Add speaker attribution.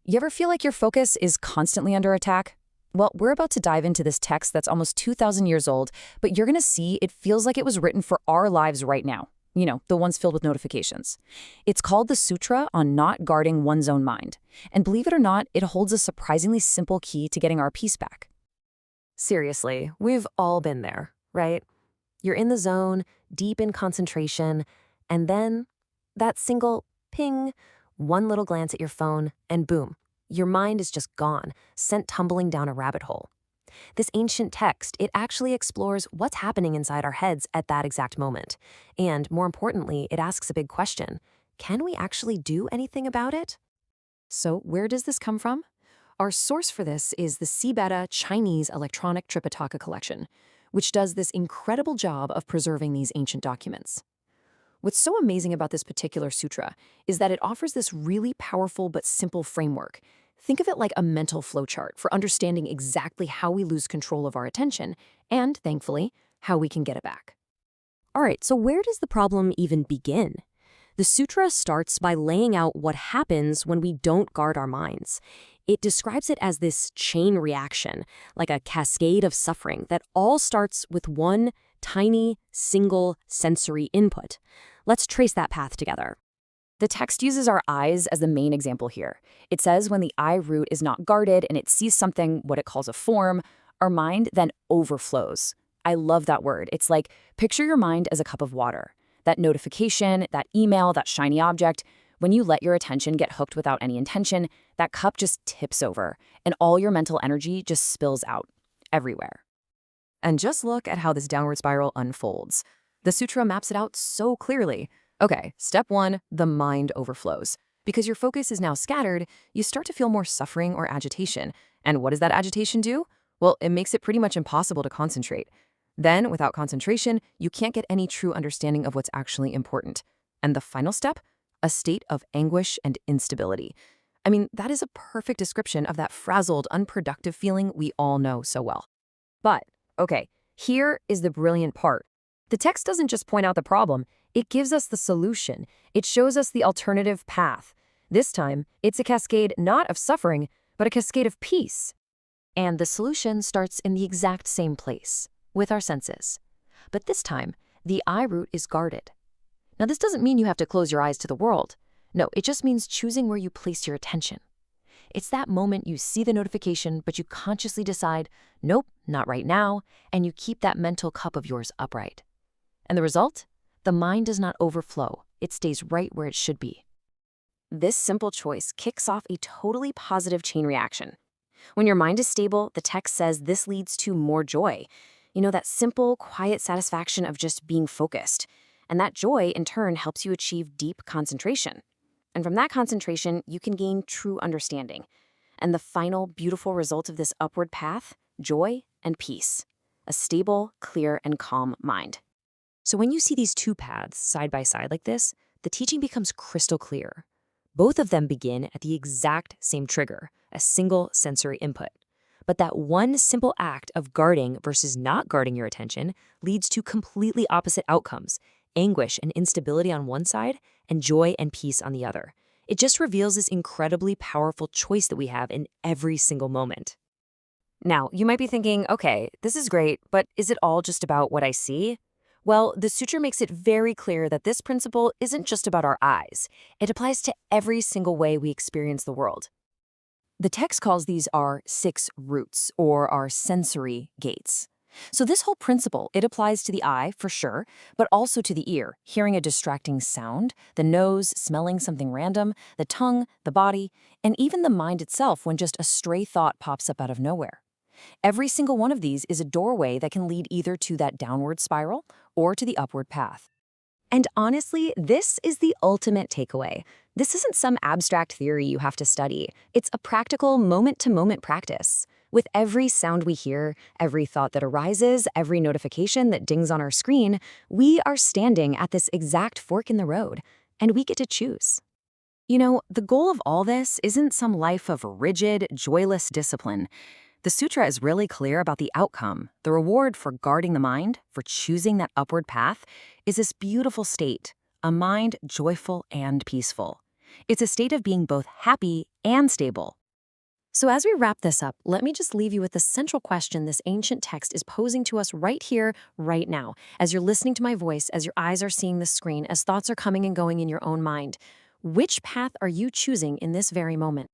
Speaker 1: You ever feel like your focus is constantly under attack? Well, we're about to dive into this text that's almost 2,000 years old, but you're going to see it feels like it was written for our lives right now. You know, the ones filled with notifications. It's called the Sutra on Not Guarding One's Own Mind. And believe it or not, it holds a surprisingly simple key to getting our peace back.
Speaker 2: Seriously, we've all been there, right? You're in the zone, deep in concentration, and then that single ping, one little glance at your phone, and boom, your mind is just gone, sent tumbling down a rabbit hole. This ancient text, it actually explores what's happening inside our heads at that exact moment. And more importantly, it asks a big question. Can we actually do anything about it?
Speaker 1: So where does this come from? Our source for this is the Sibeta Chinese Electronic Tripitaka Collection, which does this incredible job of preserving these ancient documents. What's so amazing about this particular sutra is that it offers this really powerful but simple framework. Think of it like a mental flowchart for understanding exactly how we lose control of our attention and, thankfully, how we can get it back.
Speaker 2: All right, so where does the problem even begin? The sutra starts by laying out what happens when we don't guard our minds. It describes it as this chain reaction, like a cascade of suffering that all starts with one tiny, single sensory input. Let's trace that path together.
Speaker 1: The text uses our eyes as the main example here. It says when the eye root is not guarded and it sees something, what it calls a form, our mind then overflows. I love that word. It's like, picture your mind as a cup of water. That notification, that email, that shiny object, when you let your attention get hooked without any intention, that cup just tips over, and all your mental energy just spills out, everywhere. And just look at how this downward spiral unfolds. The sutra maps it out so clearly. Okay, step 1, the mind overflows. Because your focus is now scattered, you start to feel more suffering or agitation. And what does that agitation do? Well, it makes it pretty much impossible to concentrate. Then, without concentration, you can't get any true understanding of what's actually important. And the final step? A state of anguish and instability. I mean, that is a perfect description of that frazzled, unproductive feeling we all know so well. But, okay, here is the brilliant part. The text doesn't just point out the problem, it gives us the solution. It shows us the alternative path. This time, it's a cascade not of suffering, but a cascade of peace. And the solution starts in the exact same place, with our senses. But this time, the eye root is guarded. Now, this doesn't mean you have to close your eyes to the world. No, it just means choosing where you place your attention. It's that moment you see the notification, but you consciously decide, nope, not right now, and you keep that mental cup of yours upright. And the result? The mind does not overflow. It stays right where it should be. This simple choice kicks off a totally positive chain reaction. When your mind is stable, the text says this leads to more joy. You know, that simple, quiet satisfaction of just being focused. And that joy, in turn, helps you achieve deep concentration. And from that concentration, you can gain true understanding. And the final, beautiful result of this upward path, joy and peace. A stable, clear, and calm mind. So when you see these two paths side by side like this, the teaching becomes crystal clear. Both of them begin at the exact same trigger, a single sensory input. But that one simple act of guarding versus not guarding your attention leads to completely opposite outcomes, anguish and instability on one side, and joy and peace on the other. It just reveals this incredibly powerful choice that we have in every single moment. Now, you might be thinking, okay, this is great, but is it all just about what I see? Well, the sutra makes it very clear that this principle isn't just about our eyes. It applies to every single way we experience the world. The text calls these our 6 roots, or our sensory gates. So this whole principle, it applies to the eye, for sure, but also to the ear, hearing a distracting sound, the nose, smelling something random, the tongue, the body, and even the mind itself when just a stray thought pops up out of nowhere. Every single one of these is a doorway that can lead either to that downward spiral or to the upward path. And honestly, this is the ultimate takeaway. This isn't some abstract theory you have to study. It's a practical moment-to-moment practice. With every sound we hear, every thought that arises, every notification that dings on our screen, we are standing at this exact fork in the road, and we get to choose. You know, the goal of all this isn't some life of rigid, joyless discipline. The sutra is really clear about the outcome. The reward for guarding the mind, for choosing that upward path, is this beautiful state, a mind joyful and peaceful. It's a state of being both happy and stable.
Speaker 2: So as we wrap this up, let me just leave you with the central question this ancient text is posing to us right here, right now, as you're listening to my voice, as your eyes are seeing the screen, as thoughts are coming and going in your own mind. Which path are you choosing in this very moment?